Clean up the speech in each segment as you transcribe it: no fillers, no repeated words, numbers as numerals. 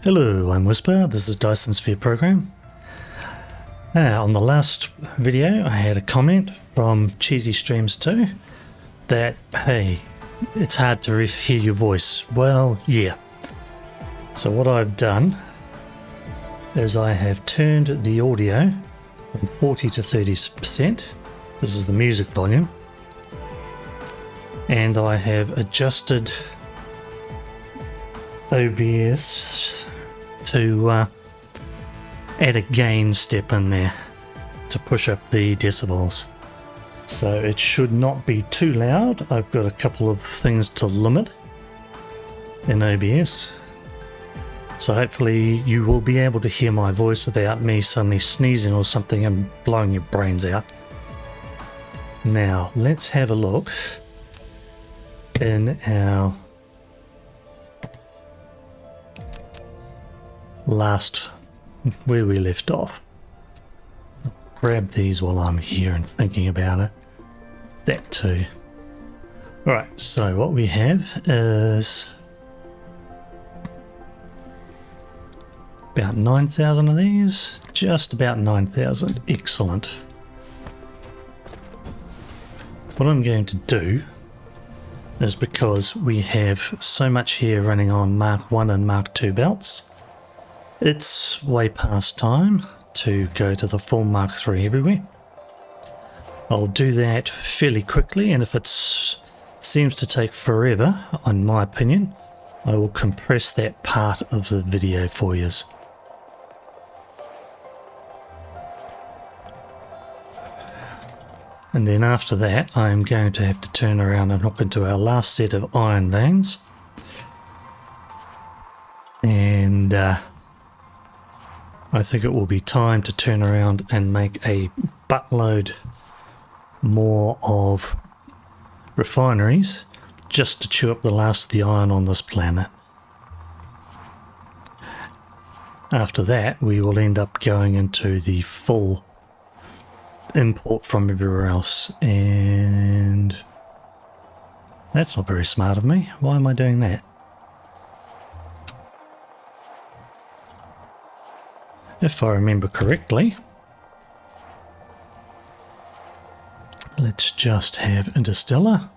Hello, I'm Whisper. This is Dyson Sphere Program. On the last video, I had a comment from Cheesy Streams 2 that, hey, it's hard to hear your voice. Well, yeah. So what I've done is I have turned the audio from 40 to 30%. This is the music volume. And I have adjusted OBS to add a gain step in there to push up the decibels. So it should not be too loud. I've got a couple of things to limit in OBS. So hopefully you will be able to hear my voice without me suddenly sneezing or something and blowing your brains out. Now let's have a look in our last, where we left off. I'll grab these while I'm here and thinking about it. That too. Alright, so what we have is about 9,000 of these. Just about 9,000. Excellent. What I'm going to do is, because we have so much here running on Mark 1 and Mark 2 belts, it's way past time to go to the full Mark 3 everywhere. I'll do that fairly quickly, and if it seems to take forever, in my opinion, I will compress that part of the video for you. And then after that, I'm going to have to turn around and hook into our last set of iron veins. And I think it will be time to turn around and make a buttload more of refineries just to chew up the last of the iron on this planet. After that, we will end up going into the full import from everywhere else, and that's not very smart of me. Why am I doing that? If I remember correctly, let's just have Interstellar.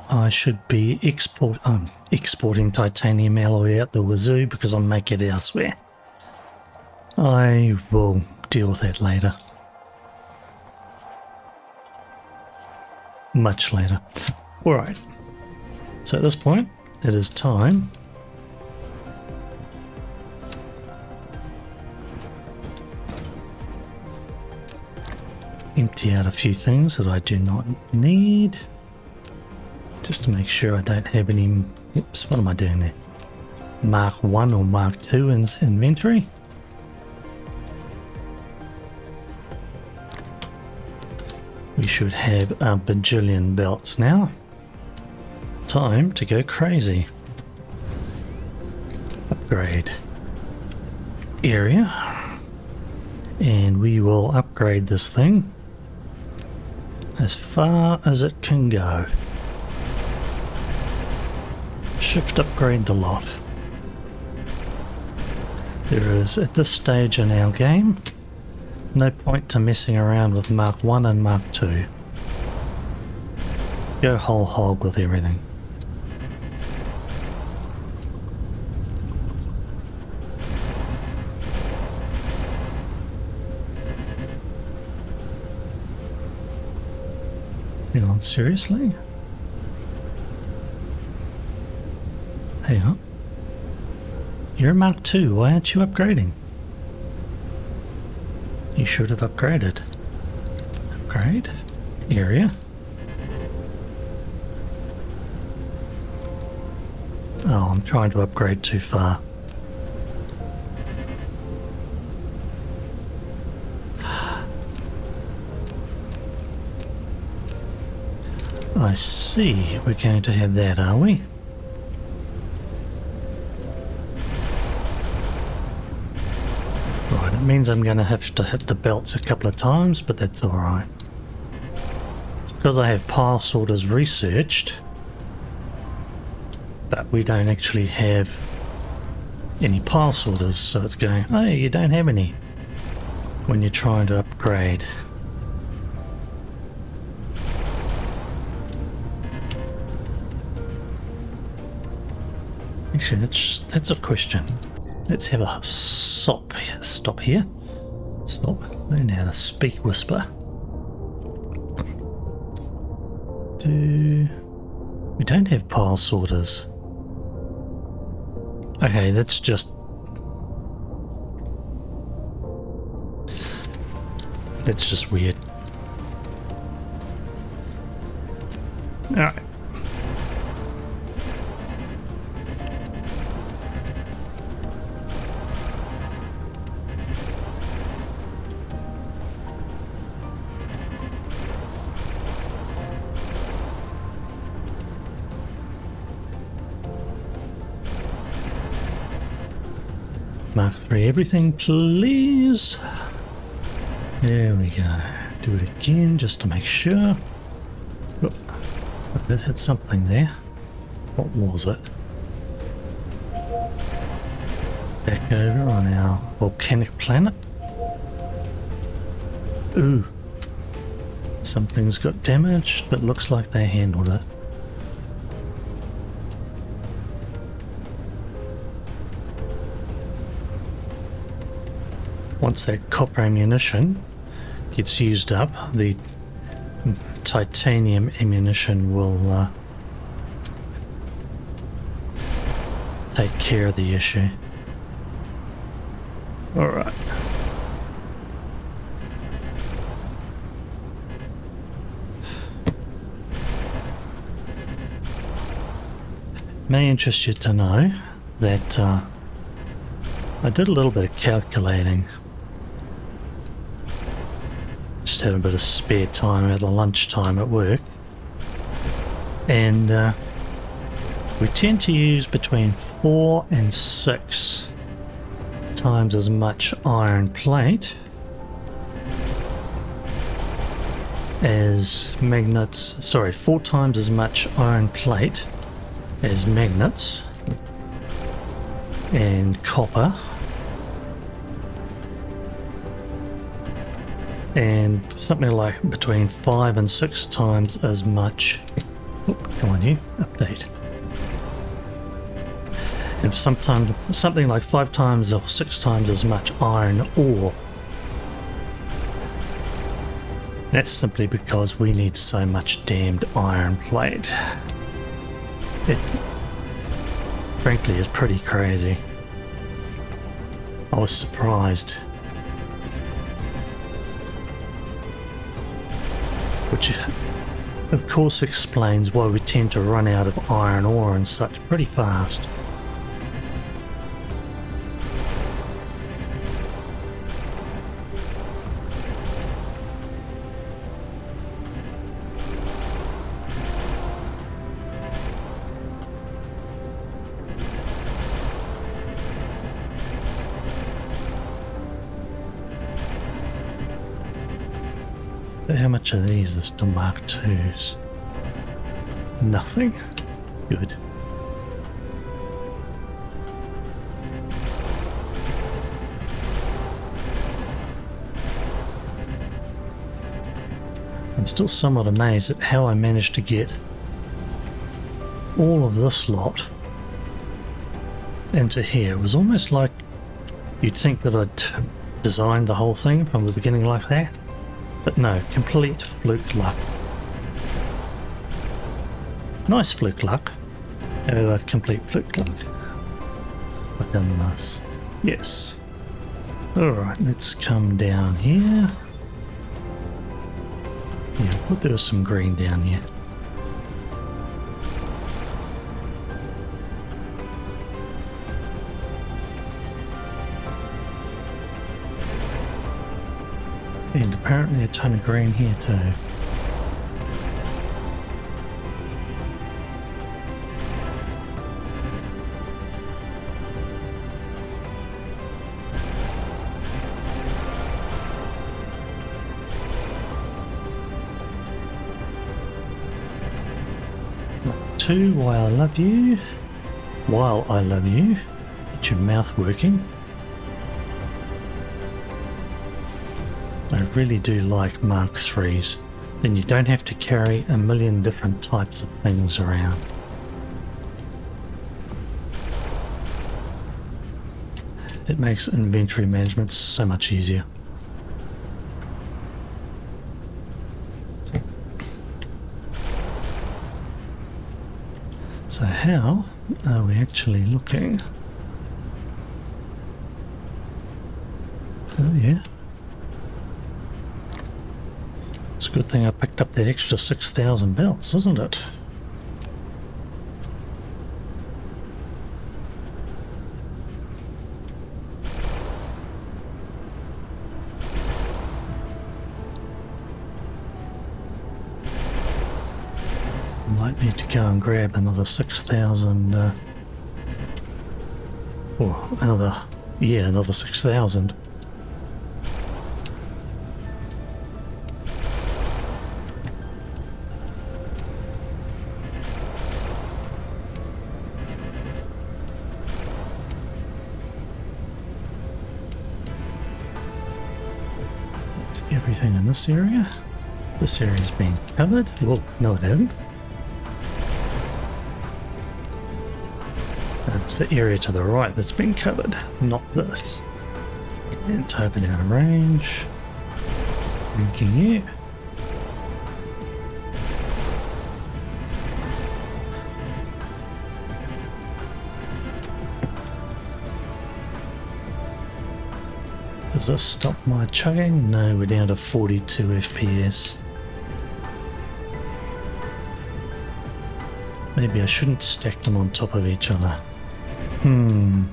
I should be exporting titanium alloy out the wazoo because I'll make it elsewhere. I will deal with that later. Much later. Alright. So at this point, it is time empty out a few things that I do not need, just to make sure I don't have any. Oops, what am I doing there? Mark 1 or Mark 2 in inventory. We should have a bajillion belts now. Time to go crazy. Upgrade area, and we will upgrade this thing as far as it can go. Shift upgrade the lot. There is, at this stage in our game, no point to messing around with Mark 1 and Mark 2. Go whole hog with everything. Hang on, seriously? Hang on. You're a Mark 2, why aren't you upgrading? You should have upgraded. Upgrade. Area. Oh, I'm trying to upgrade too far. I see. We're going to have that, are we? Right, it means I'm going to have to hit the belts a couple of times, but that's alright. It's because I have pile sorters researched, but we don't actually have any pile sorters, so it's going, oh, you don't have any when you're trying to upgrade. Actually, that's a question. Let's have a stop here. Stop. Learn how to speak whisper. We don't have pile sorters. Okay, that's just weird. Alright. Mark 3 everything, please. There we go. Do it again just to make sure. Oh, I did hit something there. What was it? Back over on our volcanic planet. Ooh. Something's got damaged, but looks like they handled it. Once that copper ammunition gets used up, the titanium ammunition will take care of the issue. Alright. May interest you to know that I did a little bit of calculating. Just had a bit of spare time at lunchtime at work, and we tend to use between 4 and 6 times as much iron plate as magnets. Sorry, 4 times as much iron plate as magnets and copper, and something like between 5 and 6 times as much. Oh, come on, you update. And sometimes something like 5 times or 6 times as much iron ore. That's simply because we need so much damned iron plate. It frankly is pretty crazy. I was surprised. Which of course explains why we tend to run out of iron ore and such pretty fast. How much of these are still Mark IIs? Nothing. Good. I'm still somewhat amazed at how I managed to get all of this lot into here. It was almost like you'd think that I'd designed the whole thing from the beginning like that. But no, complete fluke luck. Nice fluke luck. Complete fluke luck. I've done this. Yes. Alright, let's come down here. Yeah, I thought there was some green down here. And apparently a ton of green here too. Two, why I love you. while I love you, get your mouth working. I really do like Mark III's. Then you don't have to carry a million different types of things around. It makes inventory management so much easier. So how are we actually looking? Oh yeah. It's a good thing I picked up that extra 6,000 belts, isn't it? Might need to go and grab another 6,000 or another 6,000. That's everything in this area. This area's been covered. Well, no it hasn't. It's the area to the right that's been covered, not this. And type it out of range. Thanking you. Does this stop my chugging? No, we're down to 42 FPS. Maybe I shouldn't stack them on top of each other. On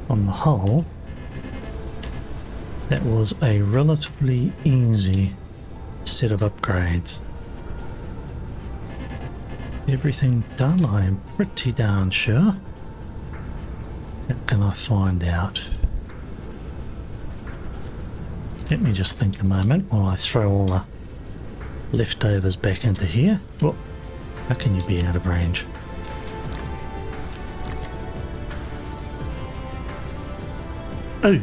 the whole, that was a relatively easy set of upgrades. Everything done, I am pretty darn sure. How can I find out? Let me just think a moment while I throw all the leftovers back into here. Well, how can you be out of range? Oh!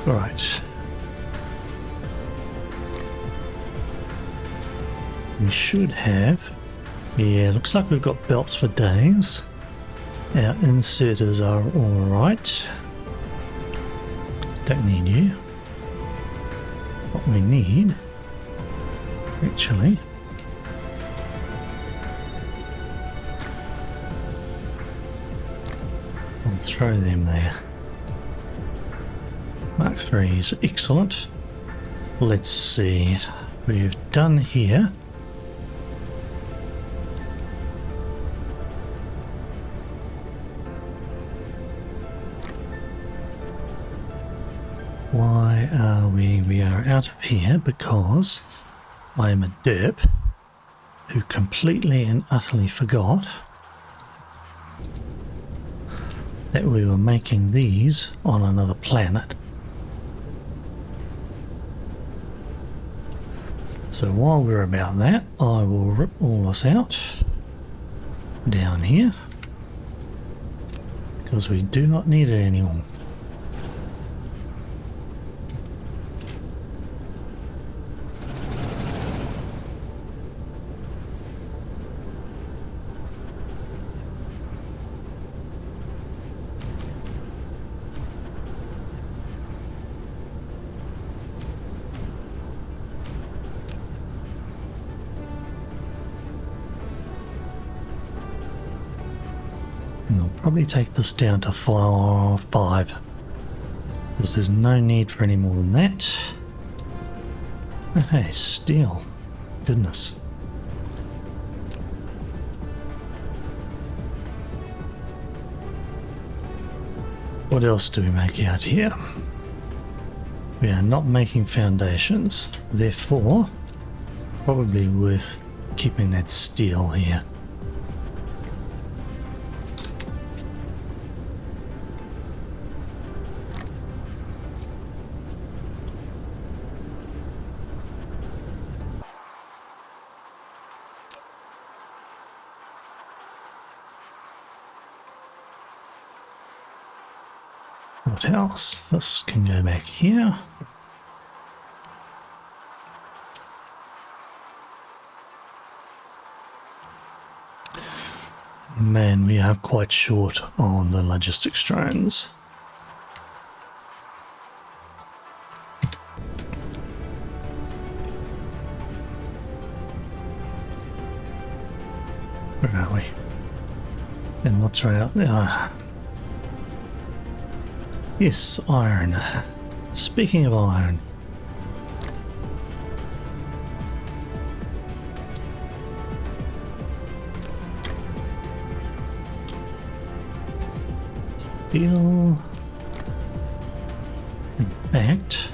Right. We should have... Yeah, looks like we've got belts for days. Our inserters are alright. Don't need you. What we need... Actually... I'll throw them there. Mark III is excellent. Let's see. We've done here. Why are we? We are out of here because I am a derp who completely and utterly forgot that we were making these on another planet. So while we're about that, I will rip all this out down here because we do not need it anymore. And I'll probably take this down to 5 because there's no need for any more than that. Oh, hey, steel. Goodness. What else do we make out here? We are not making foundations, therefore probably worth keeping that steel here. What else? This can go back here. Man, we are quite short on the logistics drones. Where are we? And what's right out there? Yes, iron. Speaking of iron. Steel. In fact,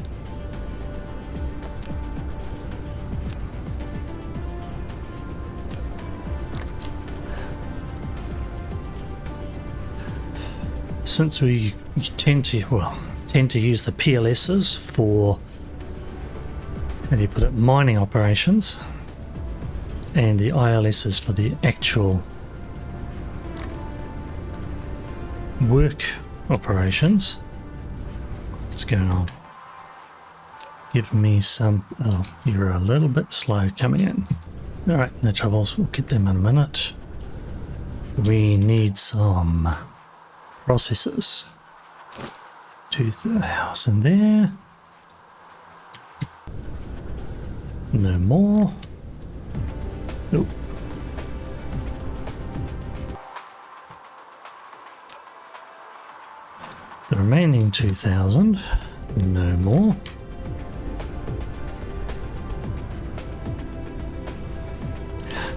since we tend to use the PLSs for, how do you put it, mining operations, and the ILSs for the actual work operations. What's going on? Give me some. Oh, you're a little bit slow coming in. Alright, no troubles, we'll get them in a minute. We need some processors. 2,000 there. No more. Nope. The remaining 2,000. No more.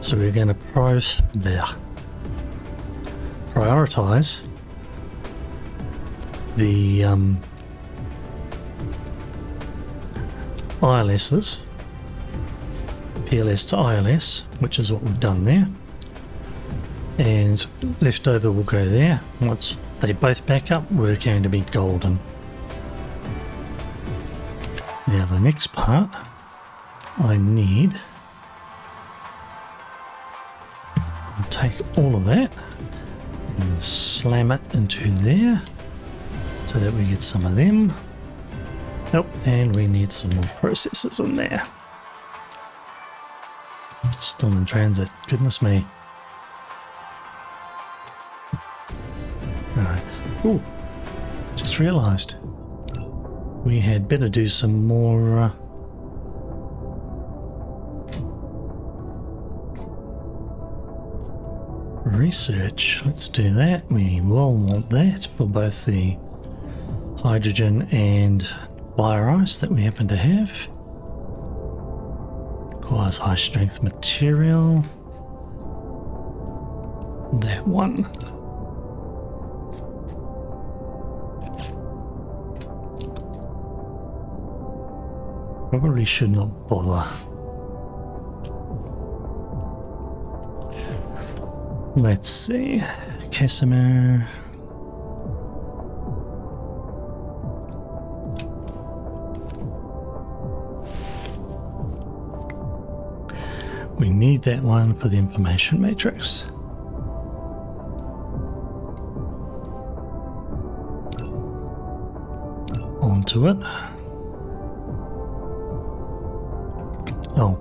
So we're going to prioritize the ILSs, PLS to ILS, which is what we've done there, and leftover will go there. Once they both back up, we're going to be golden. Now the next part, I need to take all of that and slam it into there, so that we get some of them. Oh, and we need some more processors in there. Still in transit, goodness me. Alright. Oh, just realised we had better do some more research. Let's do that. We will want that for both the hydrogen and fire ice that we happen to have. Requires high strength material. That one. Probably should not bother. Let's see. Casimir. We need that one for the information matrix. Onto it. Oh.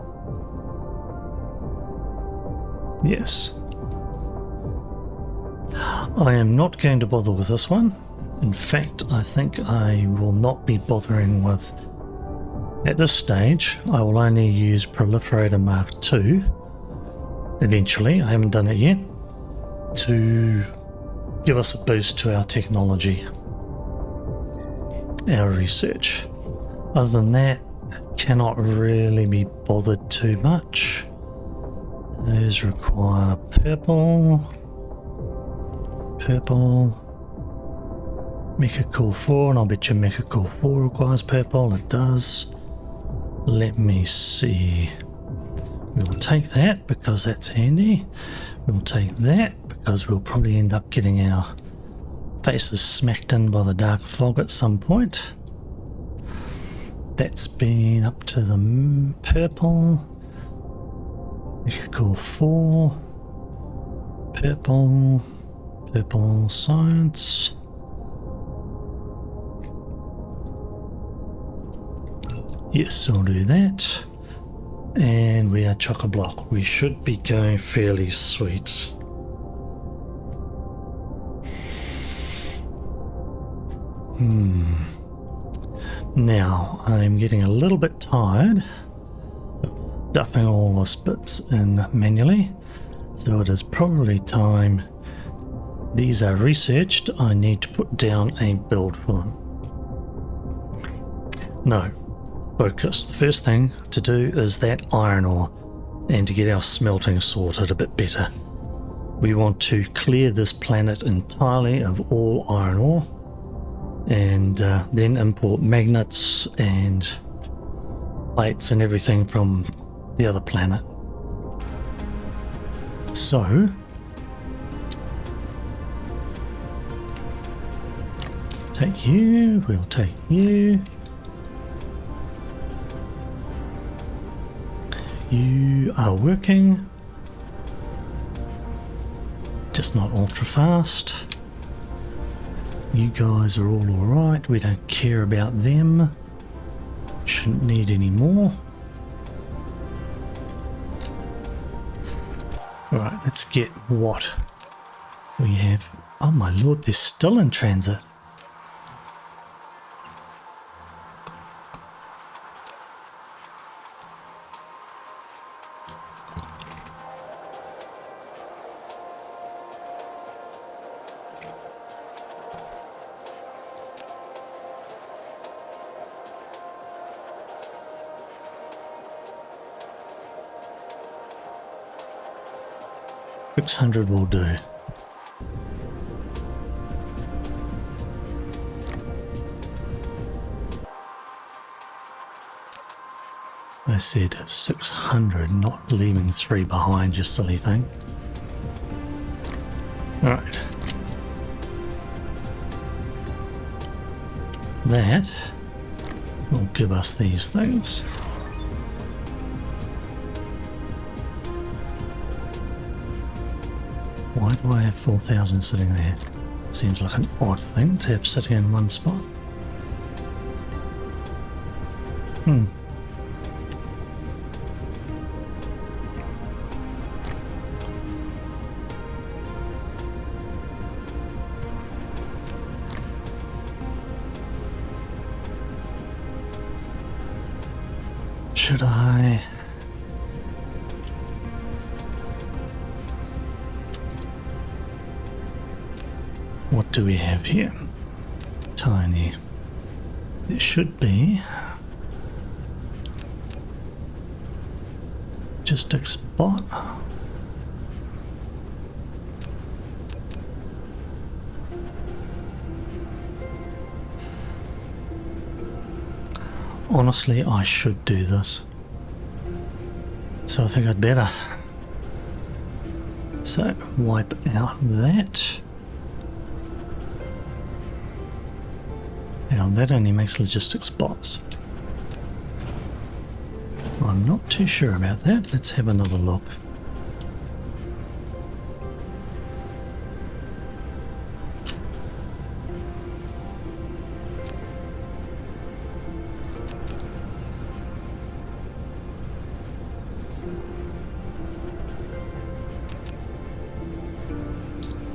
Yes. I am not going to bother with this one. In fact, I think I will not be bothering with. At this stage, I will only use Proliferator Mark II, eventually, I haven't done it yet, to give us a boost to our technology, our research. Other than that, cannot really be bothered too much. Those require purple, Mecha Core 4, and I'll bet you Mecha Core 4 requires purple. It does. Let me see. We'll take that because that's handy. We'll take that because we'll probably end up getting our faces smacked in by the dark fog at some point. That's been up to the purple. Mecha Core 4. Purple. Purple science. Yes, I'll do that. And we are chock-a-block. We should be going fairly sweet. Now, I'm getting a little bit tired of duffing all those bits in manually. So it is probably time. These are researched. I need to put down a build for them. No. Focus. The first thing to do is that iron ore and to get our smelting sorted a bit better. We want to clear this planet entirely of all iron ore and then import magnets and plates and everything from the other planet. So take you, we'll take you. You are working, just not ultra fast. You guys are all alright, we don't care about them. Shouldn't need any more. Alright, let's get what we have. Oh my lord, they're still in transit. $600 will do. I said 600, not leaving 3 behind, you silly thing. Alright. That will give us these things. Why do I have 4,000 sitting there? Seems like an odd thing to have sitting in one spot. Should I? What do we have here? Tiny. It should be logistics bot. Honestly, I should do this. So I think I'd better. So wipe out that. Now that only makes logistics bots. I'm not too sure about that. Let's have another look.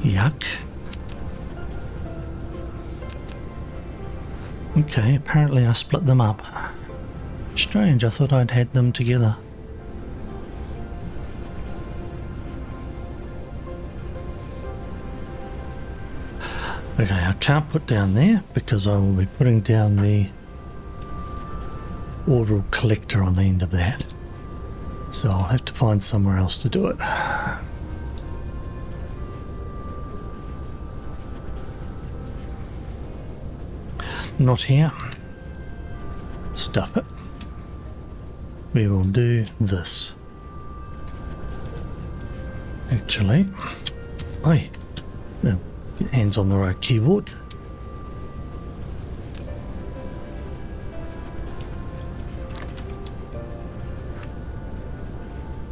Yuck. Okay, apparently I split them up. Strange, I thought I'd had them together. Okay, I can't put down there because I will be putting down the orbital collector on the end of that. So I'll have to find somewhere else to do it. not here. Stuff it. We will do this. Actually, oi, no, get hands on the right keyboard.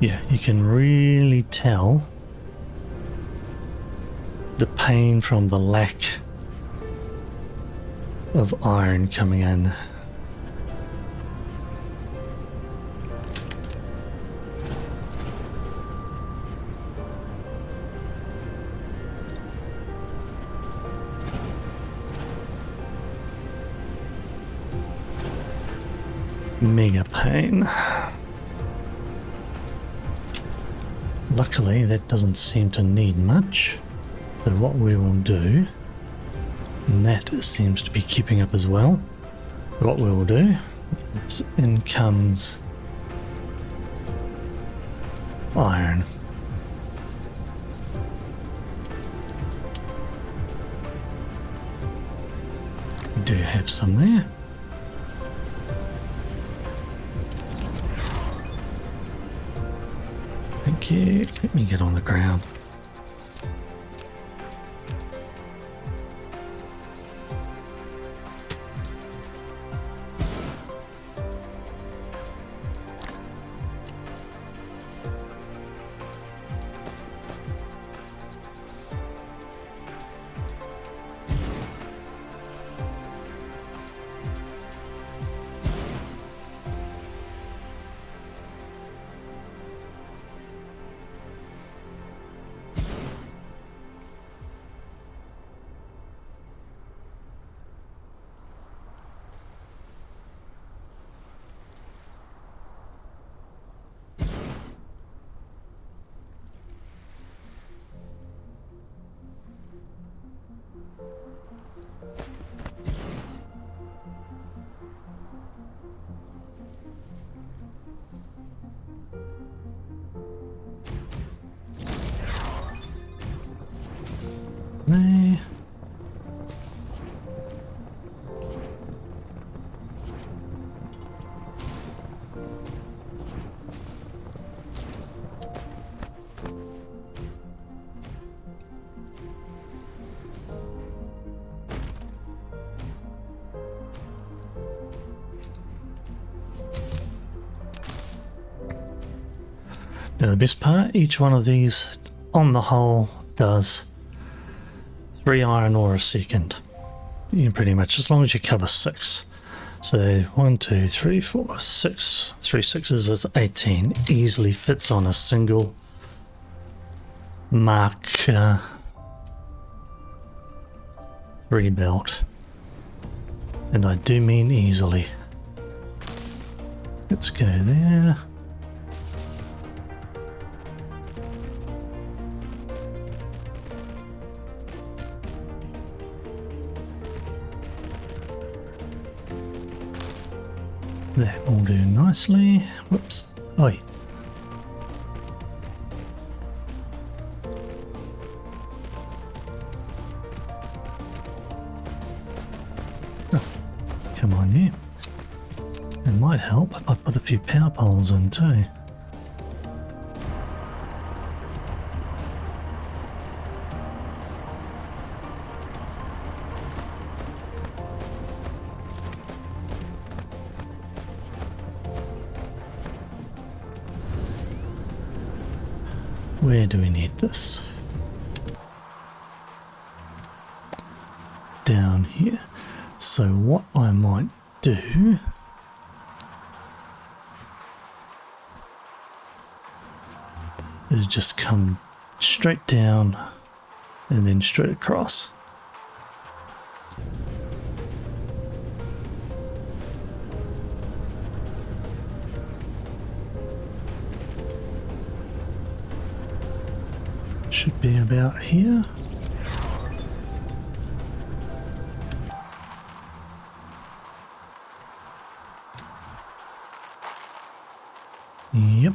Yeah, you can really tell the pain from the lack of iron coming in. Mega pain. Luckily, that doesn't seem to need much. So what we will do, and that seems to be keeping up as well. What we will do is in comes iron. We do have some there. Thank you. Let me get on the ground. No. Now the best part, each one of these on the whole does 3 iron ore a second. You can pretty much, as long as you cover 6. So 1, 2, 3, 4, 6. 3 sixes is 18. Easily fits on a single Mark 3 belt. And I do mean easily. Let's go there. That will do nicely. Whoops. Oi. Oh, come on, you. It might help if I put a few power poles in too. Where do we need this? Down here. So what I might do is just come straight down and then straight across. Should be about here. Yep.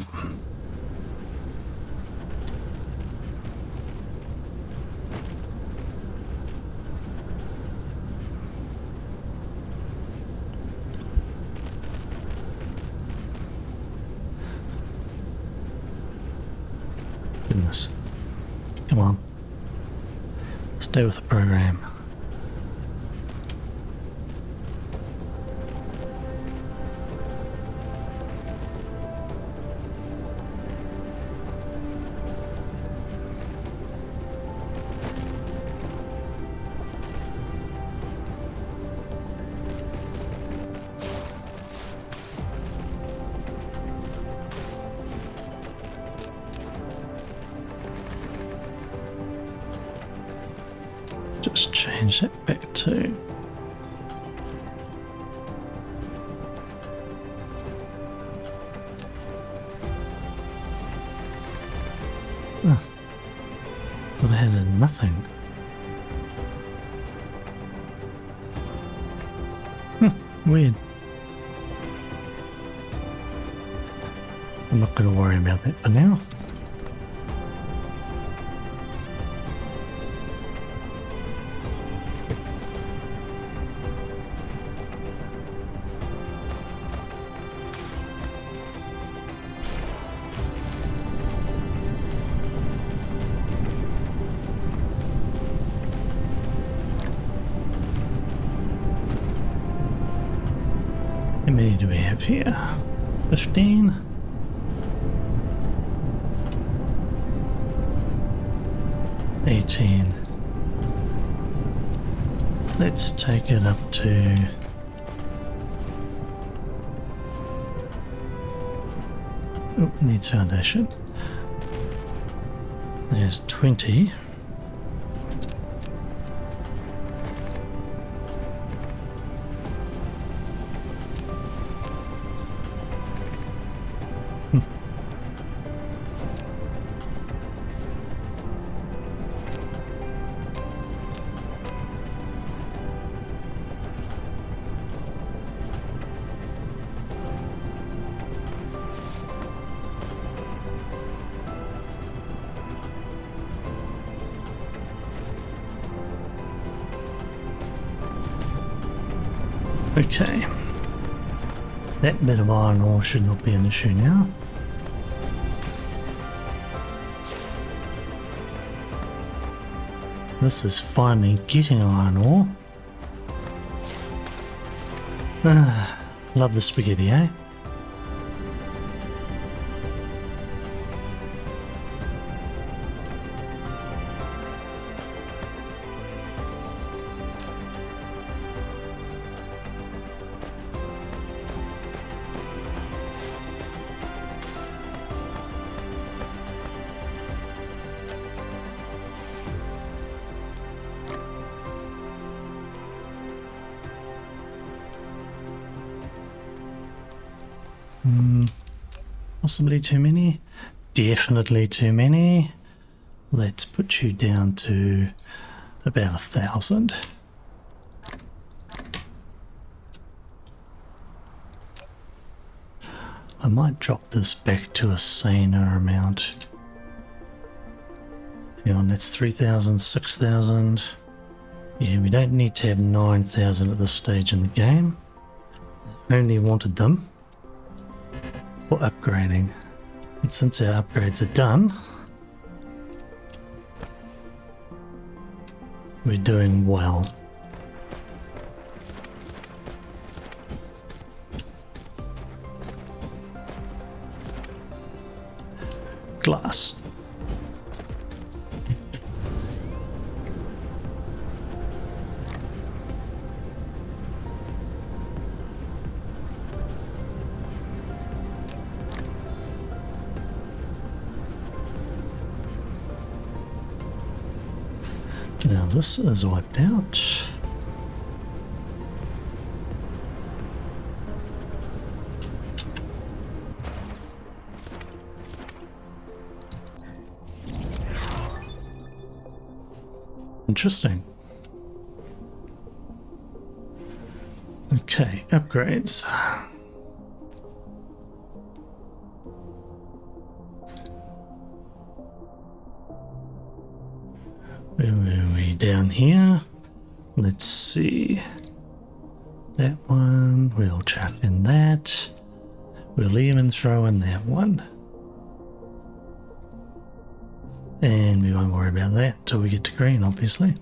Goodness. Come on. Stay with the program. Just change that back to but I had nothing. Weird. I'm not going to worry about that for now. How many do we have here? 15? Let's take it up to needs foundation. There's 20. Okay, that bit of iron ore should not be an issue now. This is finally getting iron ore. Love the spaghetti, eh? Possibly too many? Definitely too many. Let's put you down to about 1,000. I might drop this back to a saner amount. Hang on, that's 3,000, 6,000. Yeah, we don't need to have 9,000 at this stage in the game. Only wanted them for upgrading. And since our upgrades are done, we're doing well. Glass. Now this is wiped out. Interesting. Okay, upgrades. Where were we? Down here. Let's see. That one, we'll chuck in that. We'll even throw in that one. And we won't worry about that until we get to green, obviously.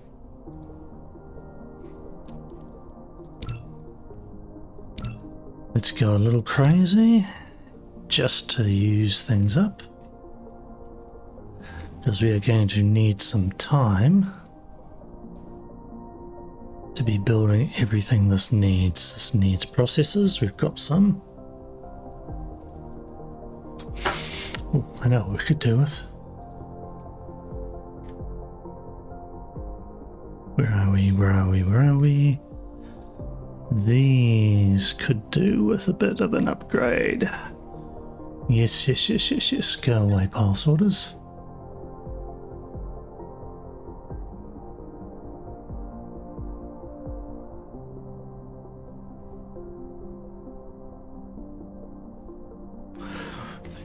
Let's go a little crazy just to use things up, because we are going to need some time to be building everything this needs. This needs processors, we've got some. Oh, I know what we could do with. Where are we? Where are we? Where are we? These could do with a bit of an upgrade. Yes, yes, yes, yes, yes. Go away, pile sorters.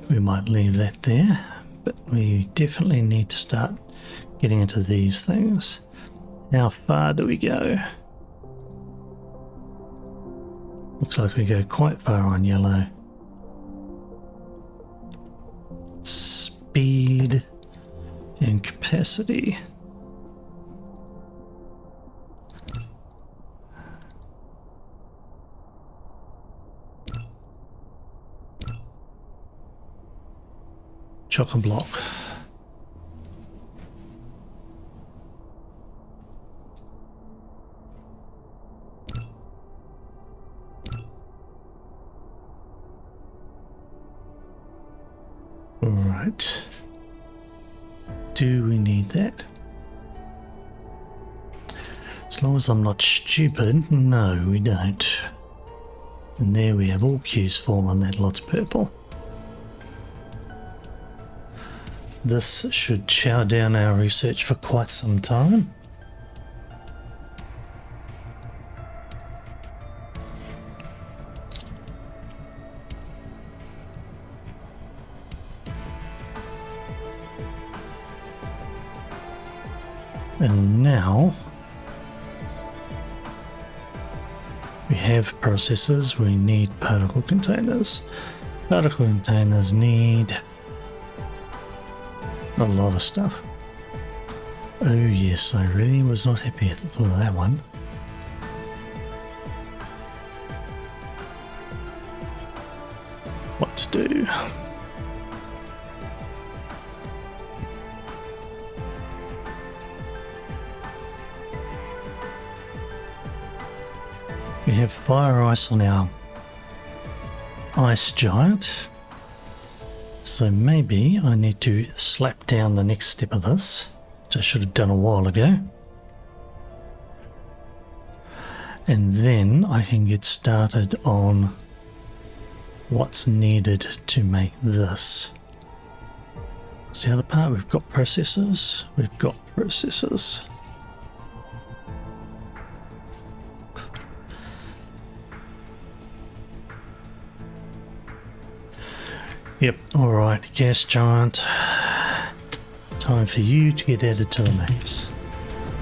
We might leave that there, but we definitely need to start getting into these things. How far do we go? Looks like we go quite far on yellow. Speed and capacity. Chock-a-block. Right. Do we need that? As long as I'm not stupid, no, we don't. And there we have all cues form on that lot's purple. This should chow down our research for quite some time. And now we have processors, we need particle containers. Particle containers need a lot of stuff. Oh yes, I really was not happy at the thought of that one. What to do? We have fire ice on our ice giant. So maybe I need to slap down the next step of this, which I should have done a while ago. And then I can get started on what's needed to make this. What's the other part? We've got processors. We've got processors. Yep, alright, gas giant. Time for you to get added to the mix.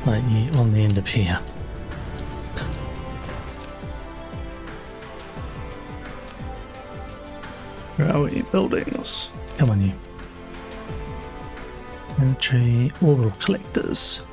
Like on the end of here. Where are we? Buildings. Come on, you. Entry orbital collectors.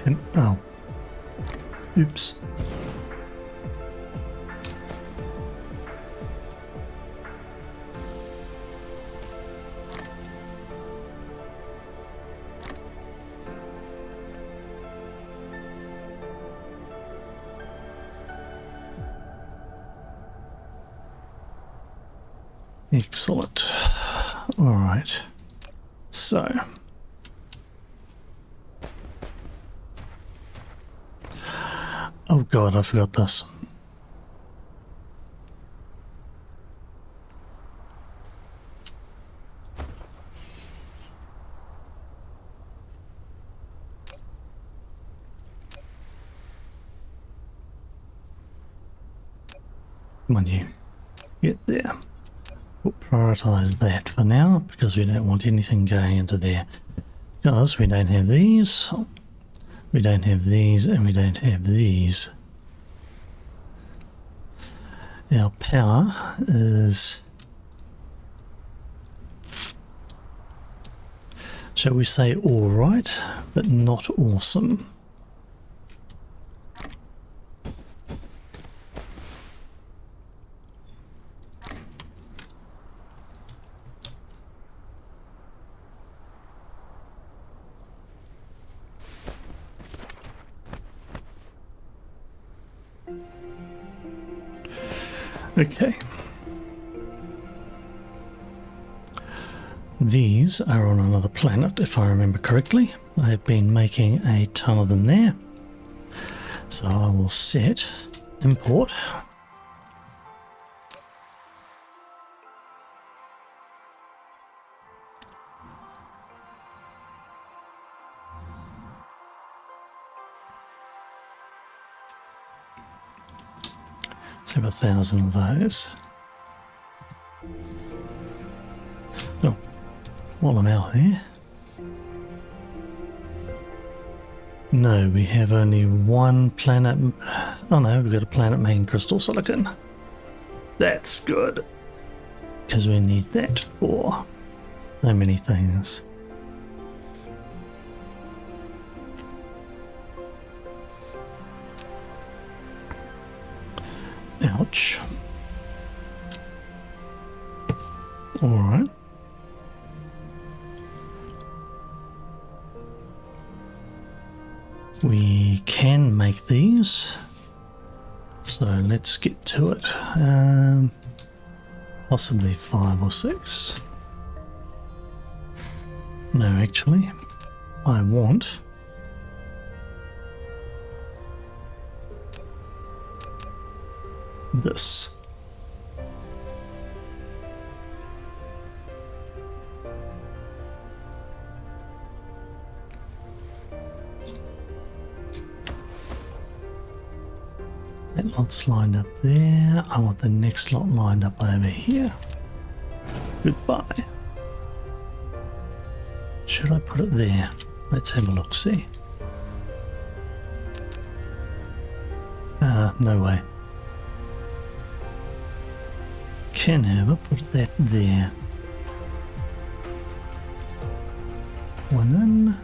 And oh, oops. Excellent. All right. So. Oh god, I forgot this. Come on, you. Get there. We'll prioritise that for now because we don't want anything going into there. Because we don't have these, we don't have these, and we don't have these. Our power is, shall we say, alright, but not awesome. Okay. These are on another planet, if I remember correctly. I have been making a ton of them there. So I will set import. Let's have 1,000 of those. Oh, while I'm out here. No, we have only one planet. Oh no, we've got a planet making crystal silicon. That's good. Because we need that for so many things. Ouch. Alright. We can make these. So let's get to it. Possibly 5 or 6. No, actually, I want this. That lot's lined up there. I want the next lot lined up over here. Goodbye. Should I put it there? Let's have a look, see. No way. Can have it, put that there. One in.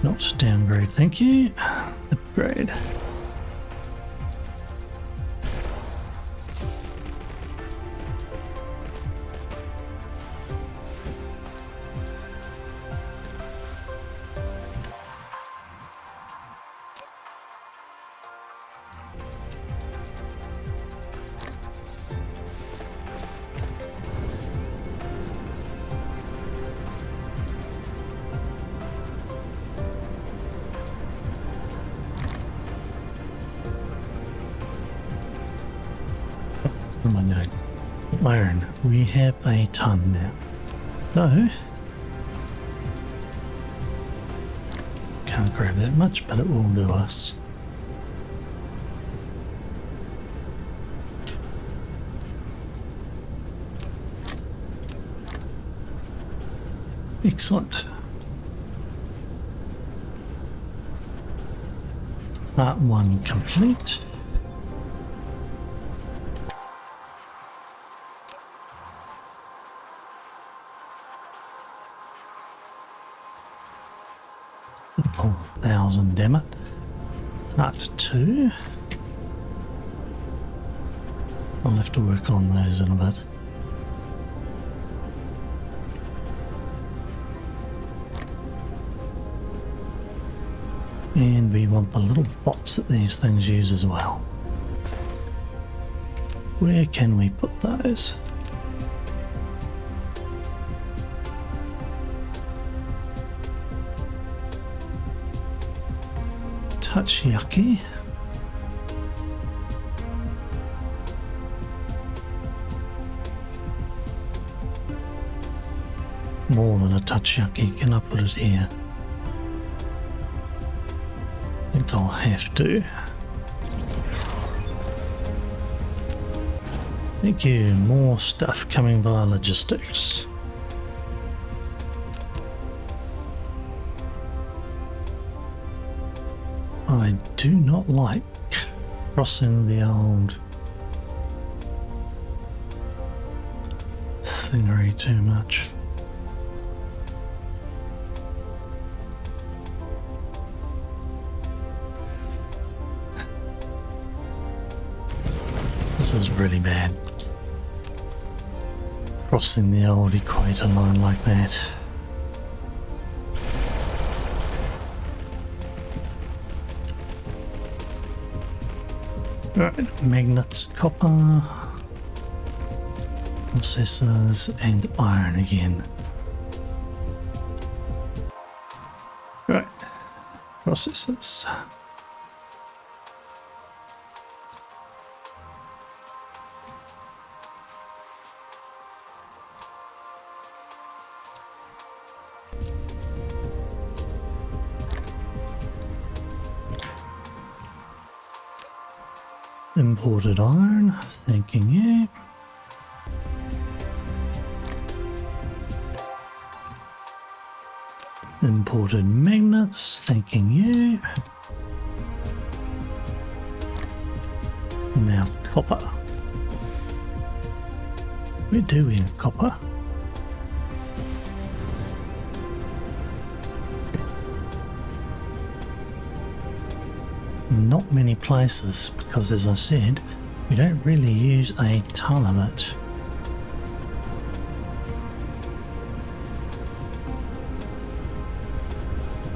Not downgrade, thank you. Upgrade. What am I doing? Iron. We have a ton now. So, can't grab that much, but it will do us. Excellent. Part 1 complete. Oh, 1,000, damn it. Part 2. I'll have to work on those in a bit. And we want the little bots that these things use as well. Where can we put those? Touch yucky. more than a touch yucky. Can I put it here? I think I'll have to. Thank you. More stuff coming via logistics. I do not like crossing the old thingery too much. This is really bad. Crossing the old equator line like that. Right, magnets, copper, processors, and iron again. Right, processors. Imported iron, thanking you. Imported magnets, thanking you. Now copper. Where do we have copper? Not many places, because as I said, we don't really use a ton of it.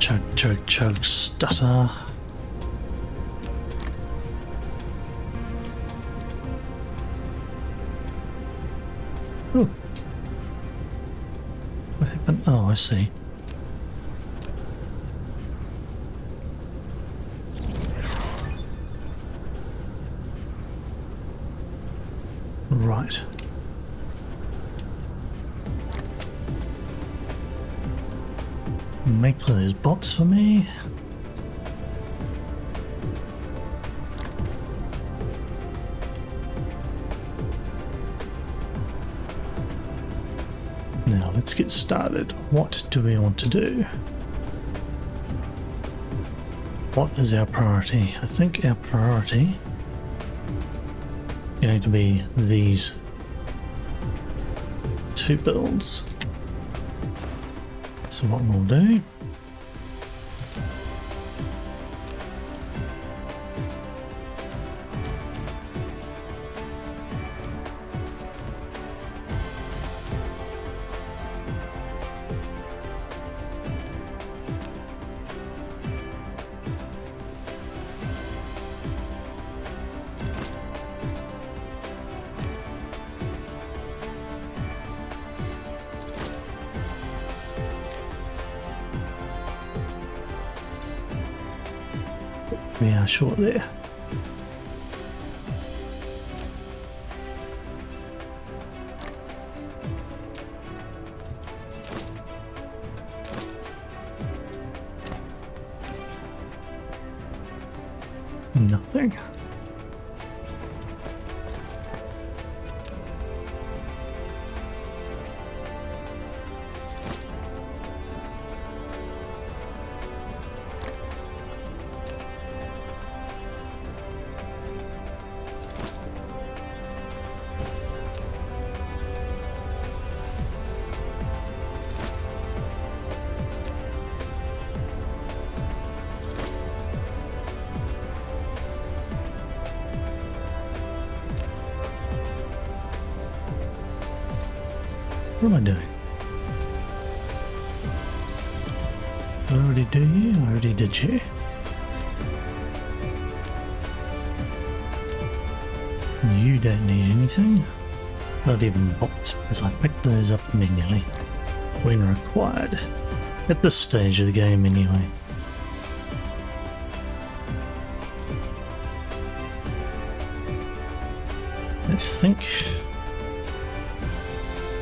Chug, chug, chug, stutter. Ooh. What happened? Oh, I see. Right. Make those bots for me. Now let's get started. What do we want to do? What is our priority? I think our priority going to be these two builds. So what we'll do, we are short there. Nothing. What am I doing? Did I already do you? I already did you. You don't need anything. Not even bots, because I picked those up manually when required. At this stage of the game anyway. I think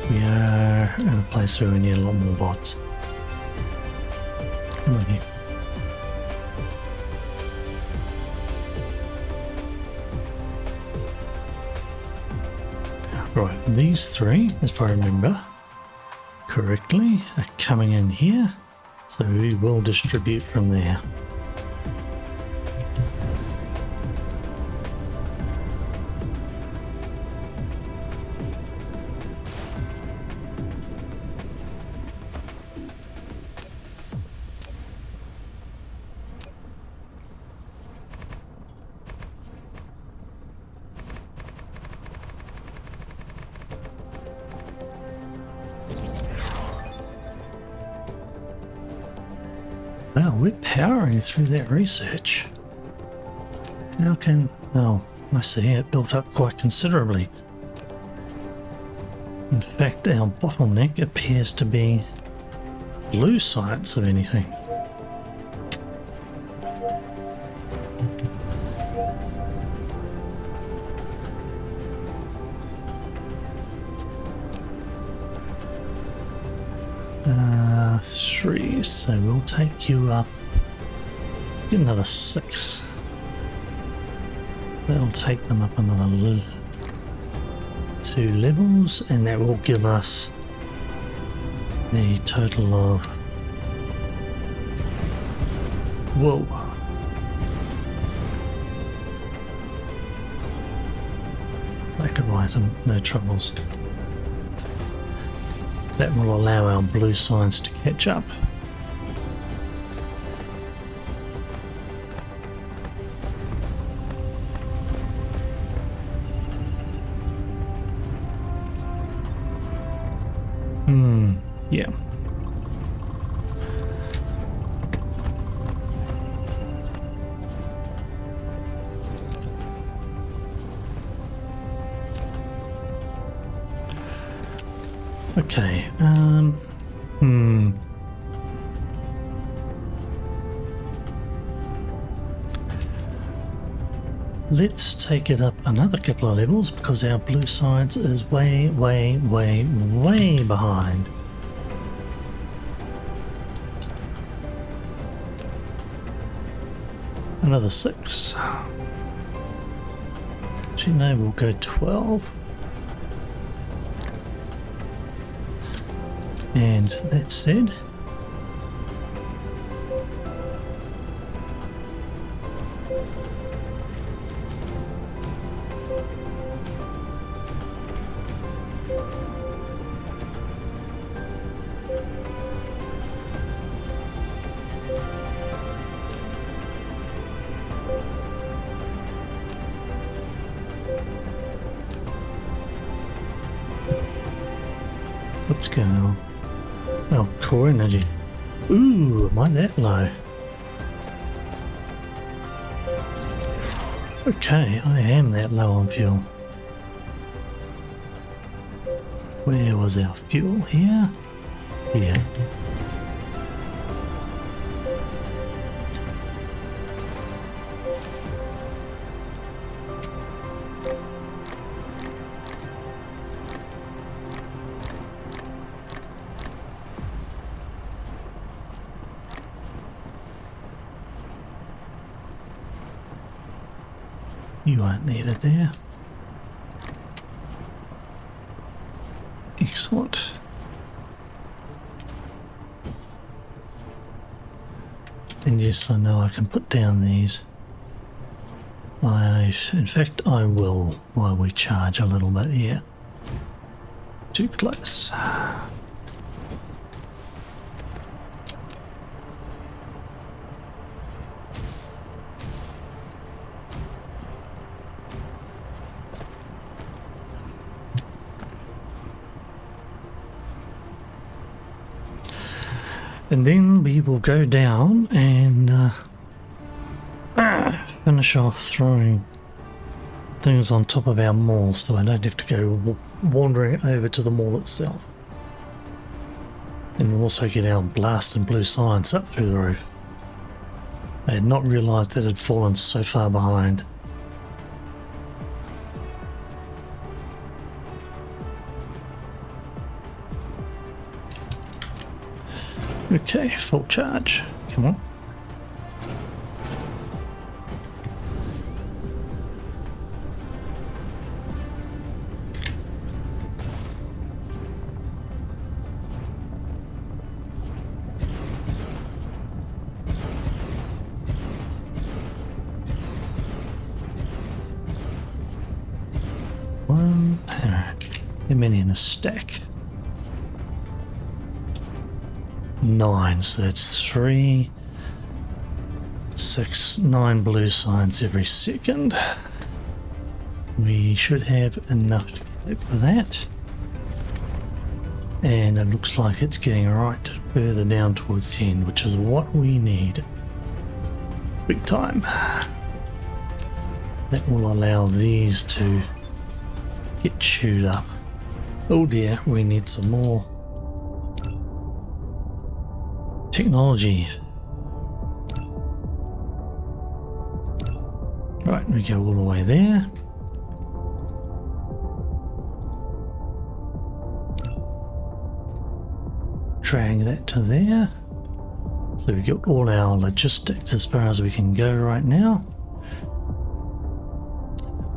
we are in a place where we need a lot more bots. Come on here. Right, these three, if I remember correctly, are coming in here, so we will distribute from there. Wow, we're powering through that research. How can... oh, I see, it built up quite considerably. In fact, our bottleneck appears to be blue sites of anything. Three, so we'll take you up. Let's get another 6. That'll take them up another 2 levels, and that will give us the total of... whoa. Lack of item, no troubles. That will allow our blue signs to catch up. Yeah. Okay, let's take it up another couple of levels because our blue sides is way behind. Another 6. Actually, no, we'll go 12. And that said, what's going on? Oh, core energy. Ooh, am I that low? Okay, I am that low on fuel. Where was our fuel? Here? Here. You aren't needed there. Excellent. And yes, I know I can put down these. In fact, I will while we charge a little bit here. Too close. And then we will go down and finish off throwing things on top of our mall so I don't have to go wandering over to the mall itself. And we'll also get our blast and blue signs up through the roof. I had not realised that it had fallen so far behind. Okay, full charge. Come on. One, how many in a stack? 9, so that's 3, 6, 9 blue signs every second. We should have enough to get for that. And it looks like it's getting right further down towards the end, which is what we need. Big time. That will allow these to get chewed up. Oh dear, we need some more technology. Right, we go all the way there. Drag that to there. So we've got all our logistics as far as we can go right now.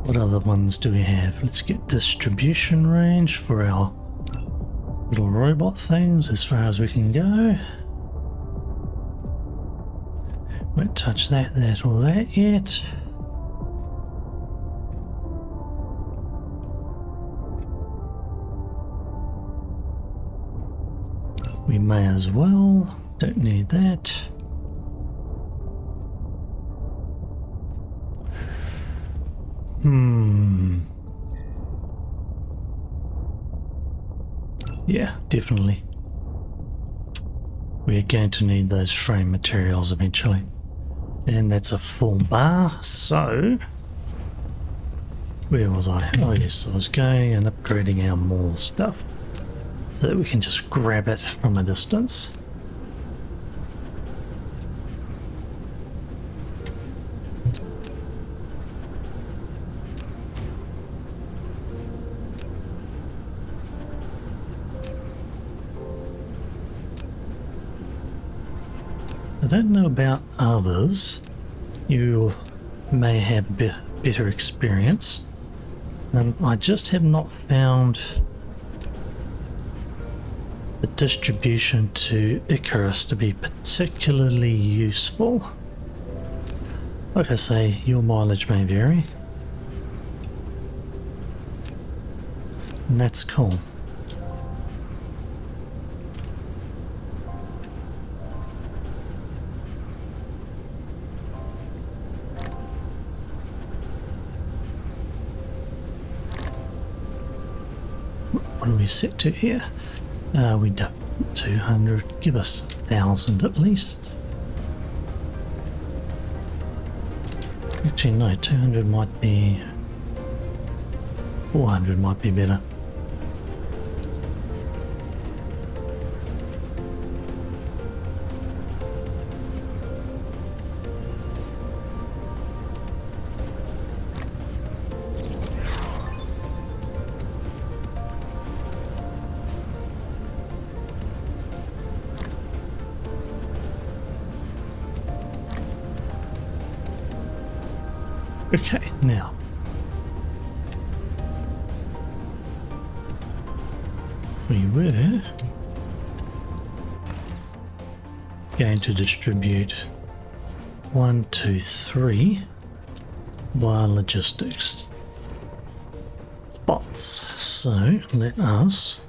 What other ones do we have? Let's get distribution range for our little robot things as far as we can go. Won't touch that or that yet. We may as well. Don't need that. Yeah, definitely. We're going to need those frame materials eventually. And that's a full bar, so... Where was I? Oh yes, I was going and upgrading our mall stuff. So that we can just grab it from a distance. I don't know about others. You may have better experience. I just have not found the distribution to Icarus to be particularly useful. Like I say, your mileage may vary. And that's cool. What are we set to here? We don't. 200. Give us 1,000 at least. Actually, no. 200 might be. 400 might be better. Okay, now we were going to distribute 1, 2, 3 via logistics spots. So let us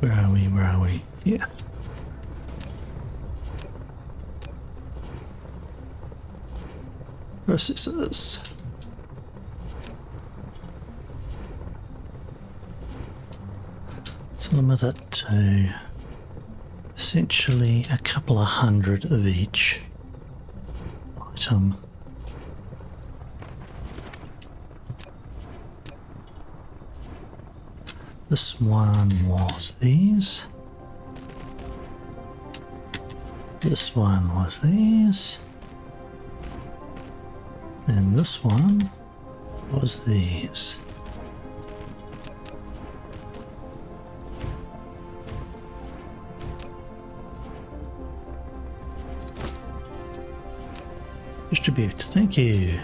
Where are we? Yeah. Processes. Let's limit it to essentially a couple of hundred of each item. This one was these. This one was these. And this one was these. Distribute, thank you.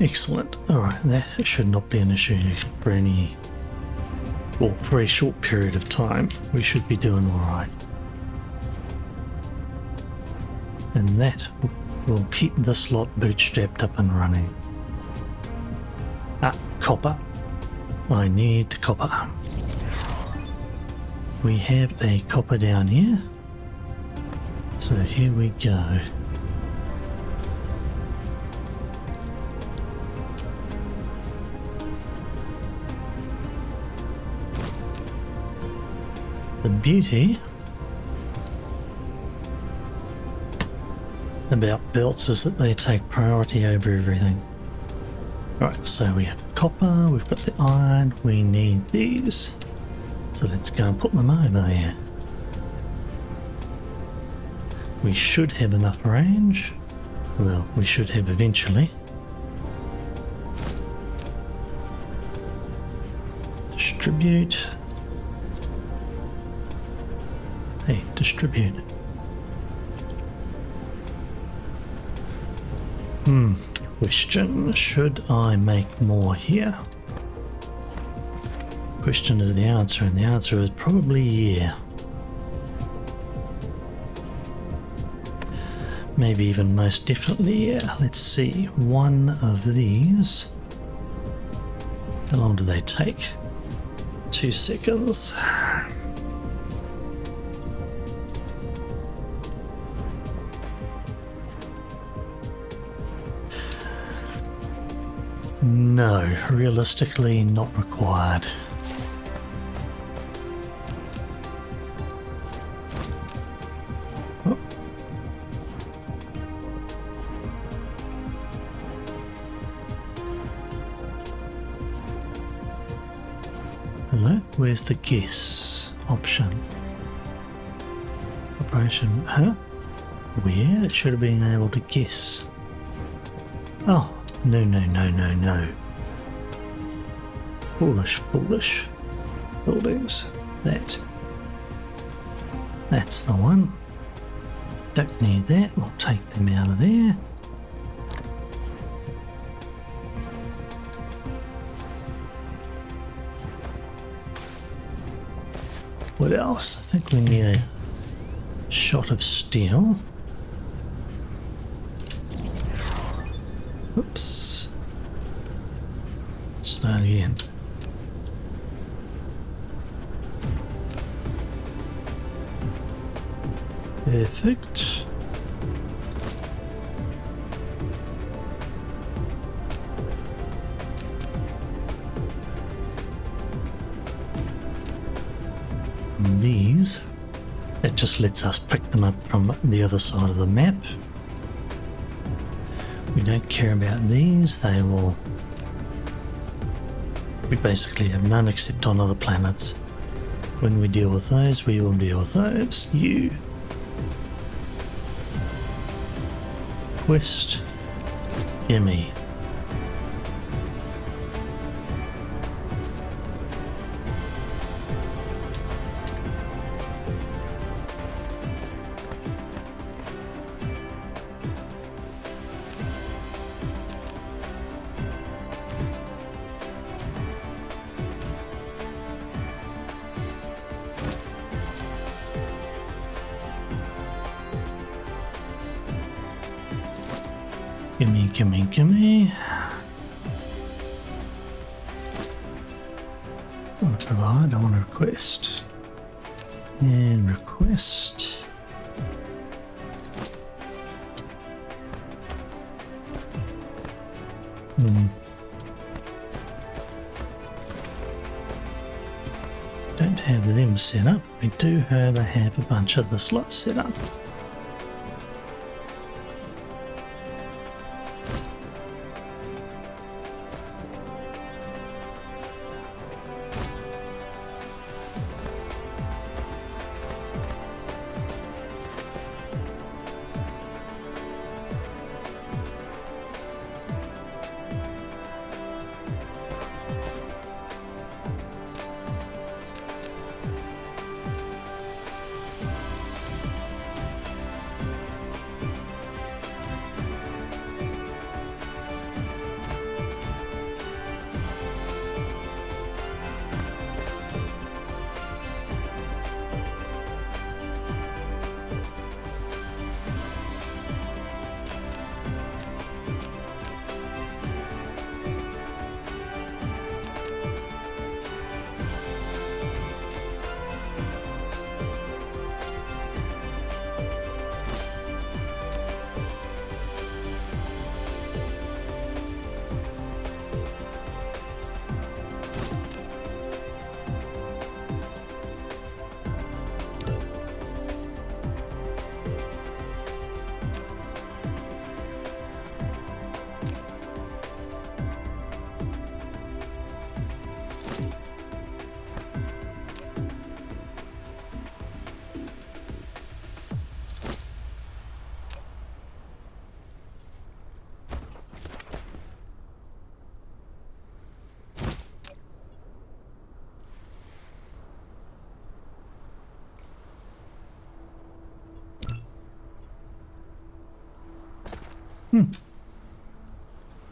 Excellent. Alright, that should not be an issue for any, well, for a short period of time. We should be doing alright. And that will keep this lot bootstrapped up and running. Ah, copper. I need the copper. We have a copper down here. So here we go. The beauty about belts is that they take priority over everything. Right, so we have copper, we've got the iron, we need these. So let's go and put them over there. We should have enough range. Well, we should have eventually. Distribute. Hey, distribute. Question, should I make more here? Question is the answer, and the answer is probably yeah. Maybe even most definitely yeah. Let's see, one of these. How long do they take? 2 seconds. No, realistically not required. Oh. Hello, where's the guess option? Operation, huh? Where? It should have been able to guess. Oh. No, no, no, no, no. Foolish, foolish. Buildings. That's the one. Don't need that. We'll take them out of there. What else? I think we need a shot of steel. Oops. Start again. Perfect. And these, that just lets us pick them up from the other side of the map. We don't care about these, they will... We basically have none except on other planets. When we deal with those, we will deal with those. You. Quest. Gimme. Gimme, gimme, gimme. I want to provide, I want to request. And request. Don't have them set up. We do, however, have a bunch of the slots set up.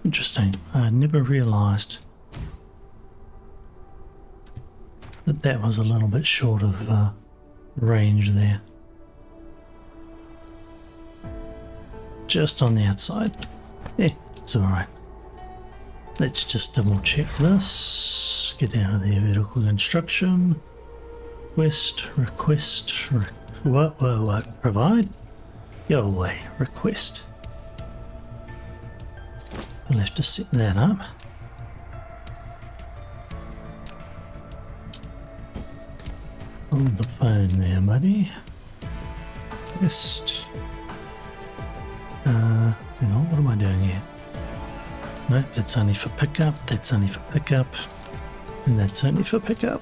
Interesting. I never realised that that was a little bit short of range there. Just on the outside. Yeah, it's alright. Let's just double check this. Get out of the vertical construction. Request, what, provide? Go away, request. We'll have to set that up. Hold the phone there, buddy. Request. Hang on, what am I doing here? Nope, that's only for pickup, that's only for pickup, and that's only for pickup.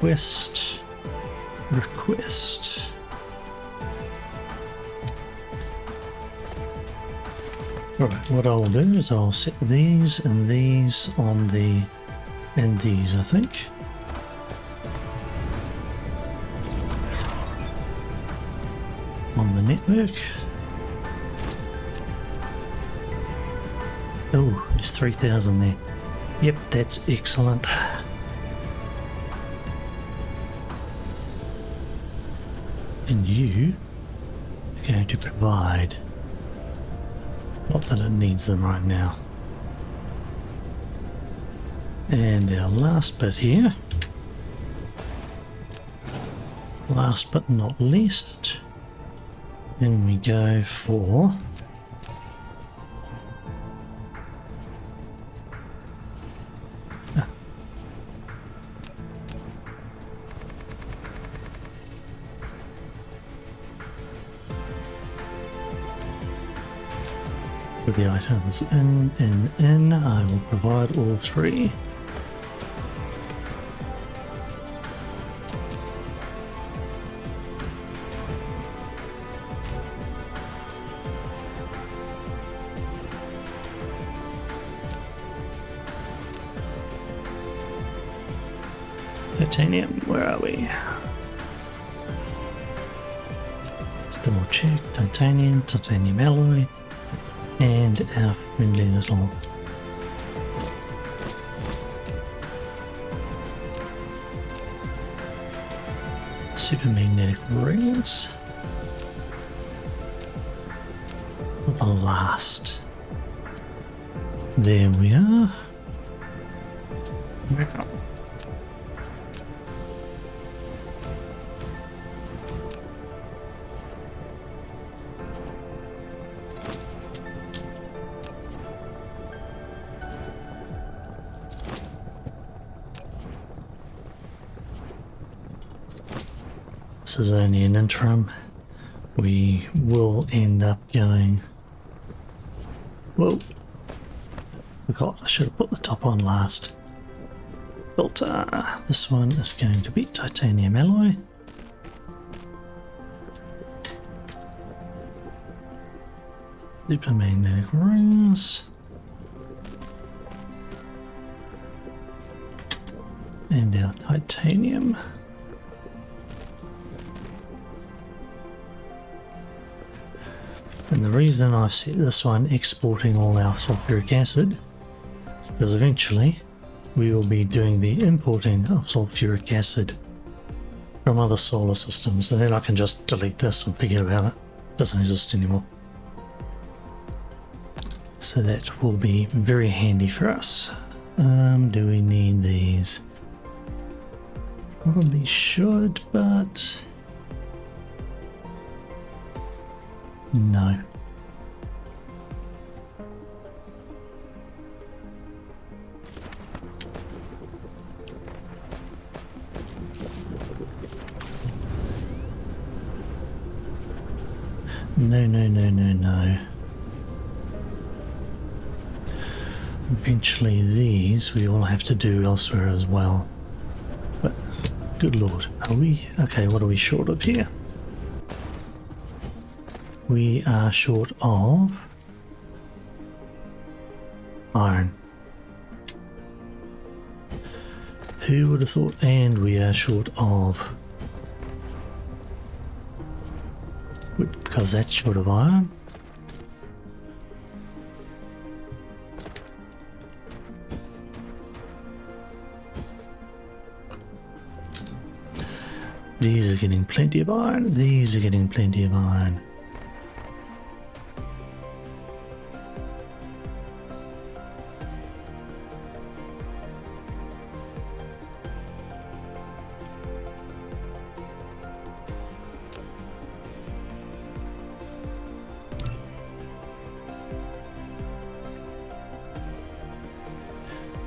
Request. Alright, what I'll do is I'll set these and these on the, and these I think. On the network. Oh, there's 3,000 there. Yep, that's excellent. And you are going to provide. Not that it needs them right now. And our last bit here. Last but not least. Then we go for with the items in, I will provide all three. Titanium, where are we? Let's double check. Titanium alloy. And our friendly little supermagnetic rings for the last. There we are. this is only an interim. We will end up going... Whoa! Forgot, I should have put the top on last. Filter. This one is going to be titanium alloy. Supermagnetic rings. And our titanium. And the reason I've set this one exporting all our sulfuric acid is because eventually we will be doing the importing of sulfuric acid from other solar systems, and then I can just delete this and forget about it. It doesn't exist anymore. So that will be very handy for us. Do we need these? Probably should, but no. No. Eventually these we will have to do elsewhere as well. But good lord, are we... Okay, what are we short of here? We are short of iron. Who would have thought? And we are short of... Because that's short of iron. These are getting plenty of iron. These are getting plenty of iron.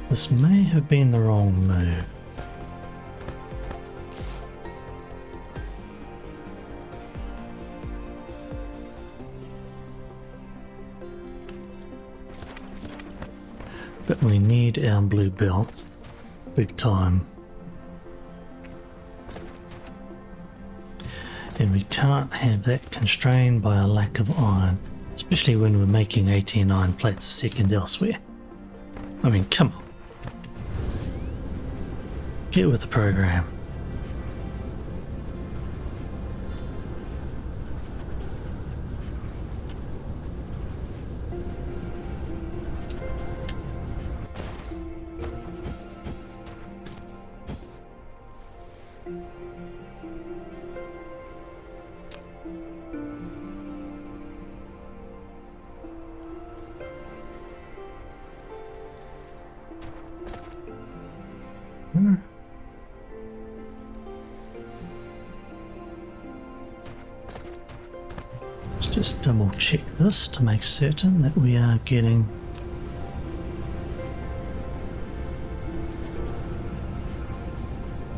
This may have been the wrong move. But we need our blue belts big time. And we can't have that constrained by a lack of iron, especially when we're making 18 iron plates a second elsewhere. I mean, come on. Get with the program. Let's just double check this to make certain that we are getting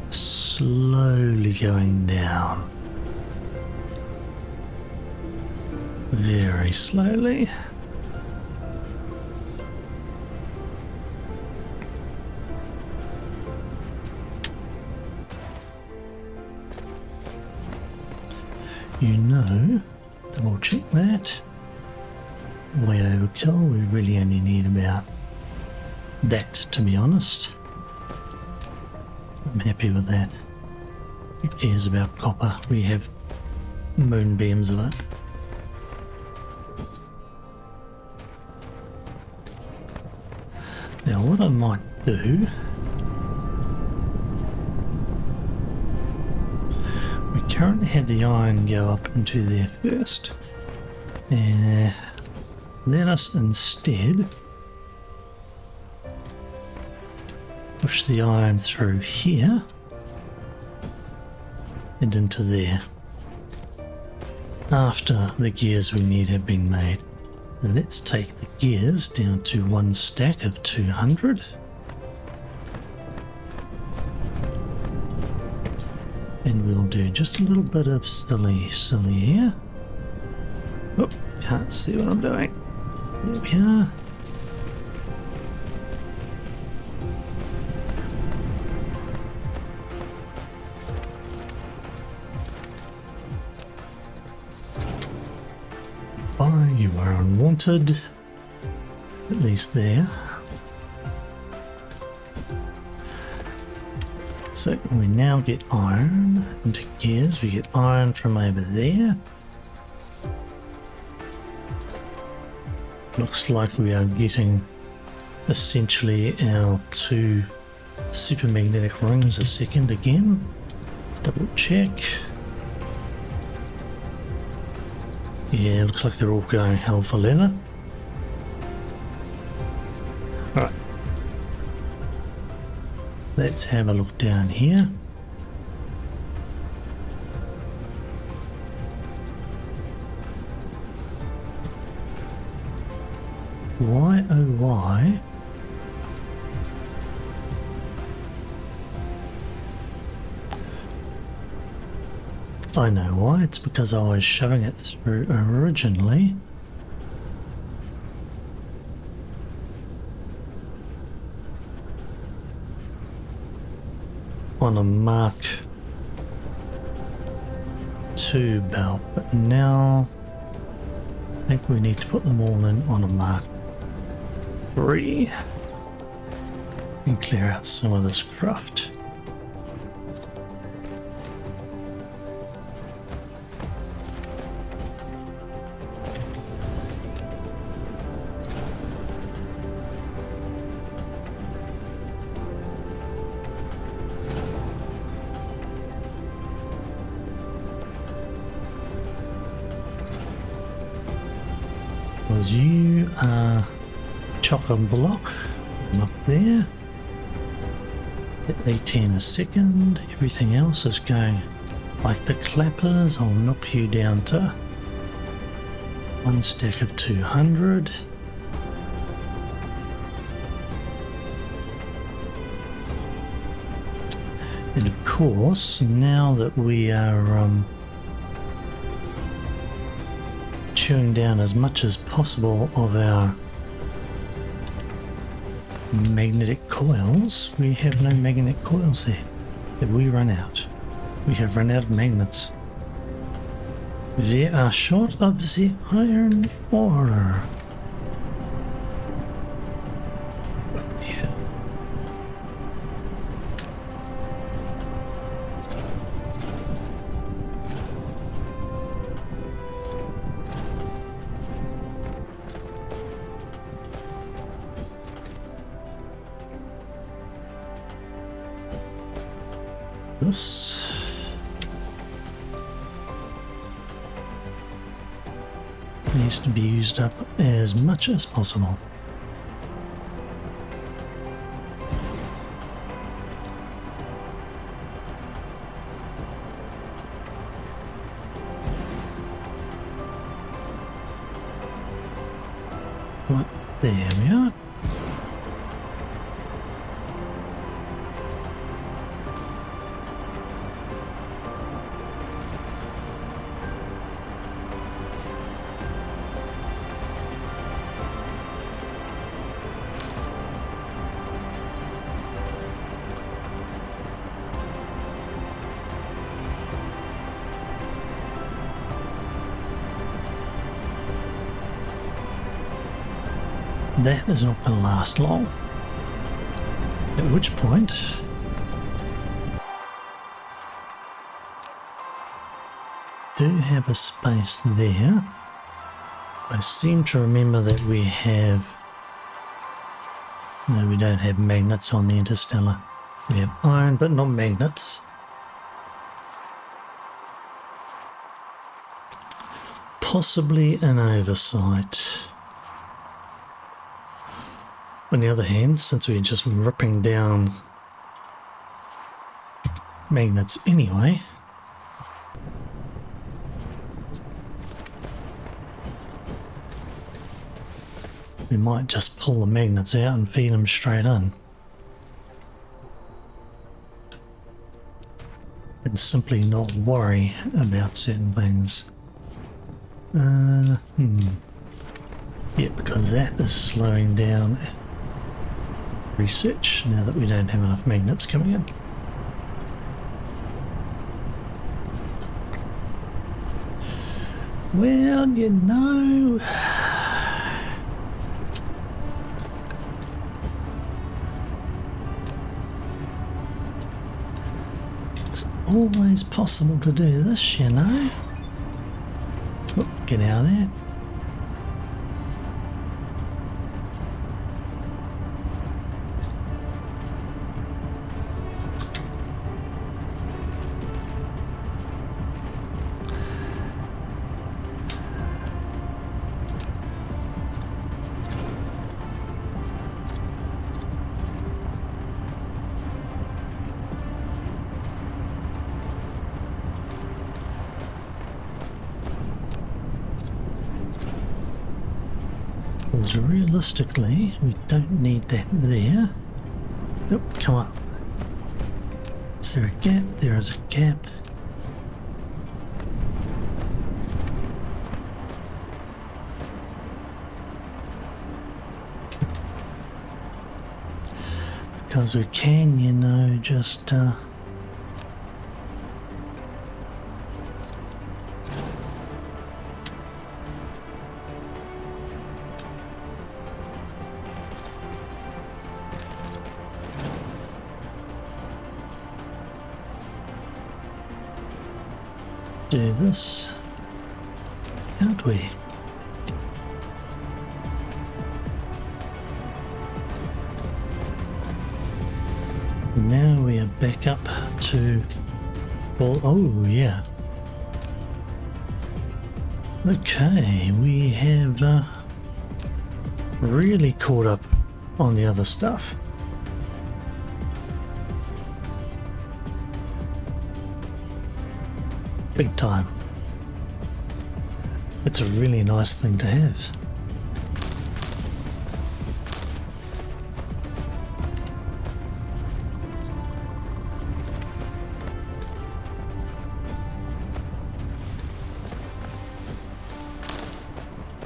slowly going down. Very slowly. You know, double check that. Way overkill, we really only need about that, to be honest. I'm happy with that. Who cares about copper? We have moonbeams of it. Now what I might do, we currently have the iron go up into there first. Let us instead push the iron through here and into there after the gears we need have been made. And let's take the gears down to one stack of 200. And we'll do just a little bit of silly here. Oh, can't see what I'm doing. There we are. Oh, you are unwanted. At least there. So we now get iron into gears. We get iron from over there. Looks like we are getting essentially our 2 supermagnetic rings a second again. Let's double check. Yeah, looks like they're all going hell for leather. Alright. Let's have a look down here. Why oh why? I know why. It's because I was shoving it through originally. On a Mark II belt, but now I think we need to put them all in on a Mark III and clear out some of this craft. Because you are chock-a-block. I'm up there. At 18 a second. Everything else is going like the clappers. I'll knock you down to 1 stack of 200. And of course, now that we are chewing down as much as possible of our magnetic coils, we have no magnetic coils there. Have we run out? We have run out of magnets. We are short of the iron ore. Yeah. This needs to be used up as much as possible. Right, there we are. That is not going to last long. At which point do have a space there. I seem to remember that we have... No, we don't have magnets on the Interstellar. We have iron but not magnets. Possibly an oversight. On the other hand, since we're just ripping down magnets anyway, we might just pull the magnets out and feed them straight in. and simply not worry about certain things. Yeah, because that is slowing down research now that we don't have enough magnets coming in. Well, you know, it's always possible to do this, you know. Oh, get out of there. Because realistically, we don't need that there. Nope, come on. Is there a gap? There is a gap. Because we can, you know, just do this, can't we? Now we are back up to, well, oh yeah. Okay, we have really caught up on the other stuff. Big time. It's a really nice thing to have.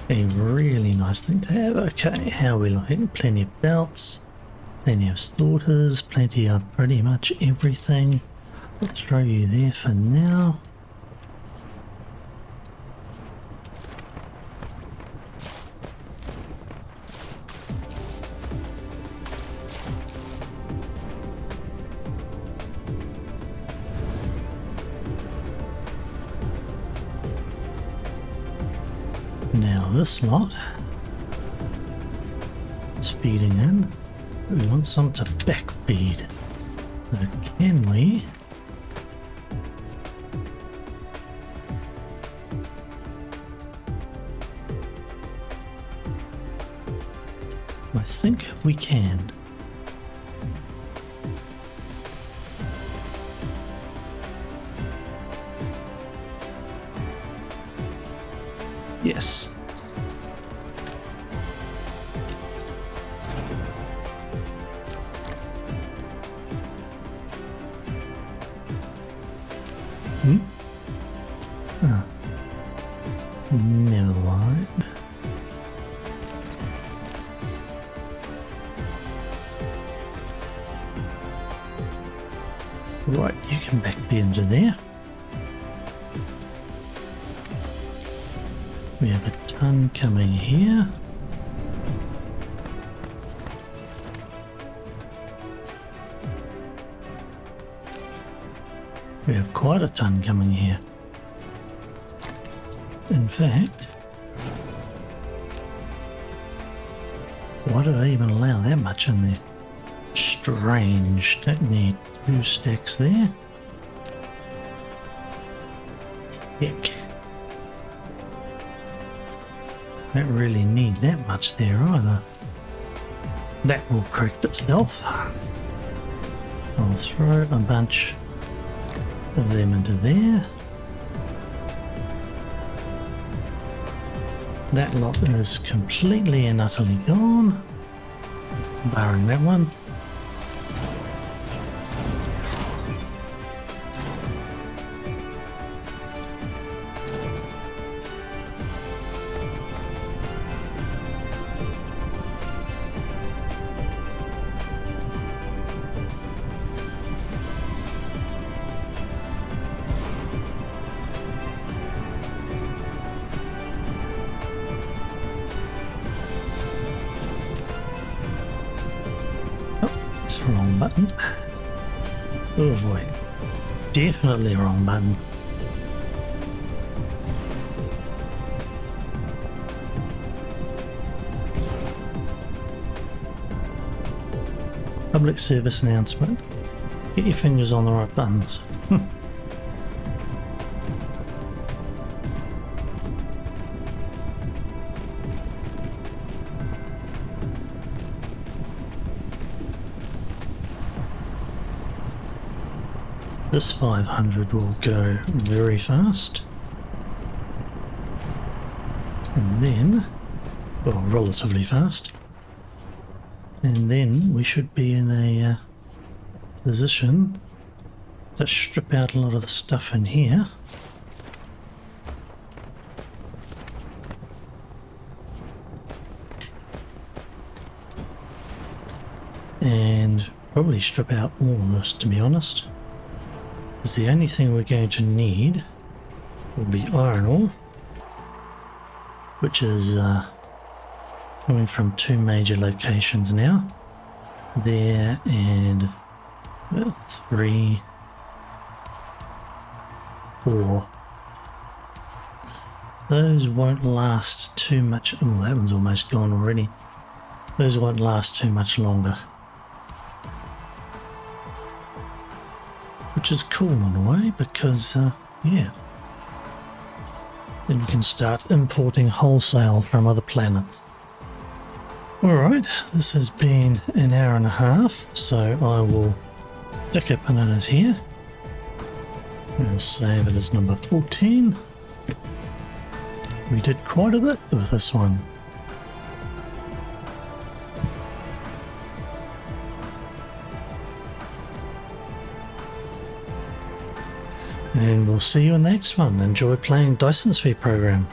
A really nice thing to have. Okay, how are we looking? Plenty of belts, plenty of sorters, plenty of pretty much everything. I'll throw you there for now. Now this lot is feeding in. We want some to back feed. So can we? I think we can. Yes. Ah. Never mind. Right, you can back the into there. We have a ton coming here. We have quite a ton coming here. In fact, why did I even allow that much in there? Strange. Don't need 2 stacks there. Heck. Don't really need that much there either. That will correct itself. I'll throw a bunch of them into there. That lot is completely and utterly gone, barring that one. button. Oh boy. Definitely wrong button. Public service announcement. Get your fingers on the right buttons. This 500 will go very fast. And then, well, relatively fast. And then we should be in a position to strip out a lot of the stuff in here. And probably strip out all of this, to be honest. Because the only thing we're going to need will be iron ore, which is coming from two major locations now. There and, well, 3, 4. Those won't last too much. Oh, that one's almost gone already. Those won't last too much longer. Which is cool in a way, because, yeah. Then you can start importing wholesale from other planets. Alright, this has been an hour and a half, so I will stick a pin in it here. We'll save it as number 14. We did quite a bit with this one. And we'll see you in the next one. Enjoy playing Dyson Sphere program.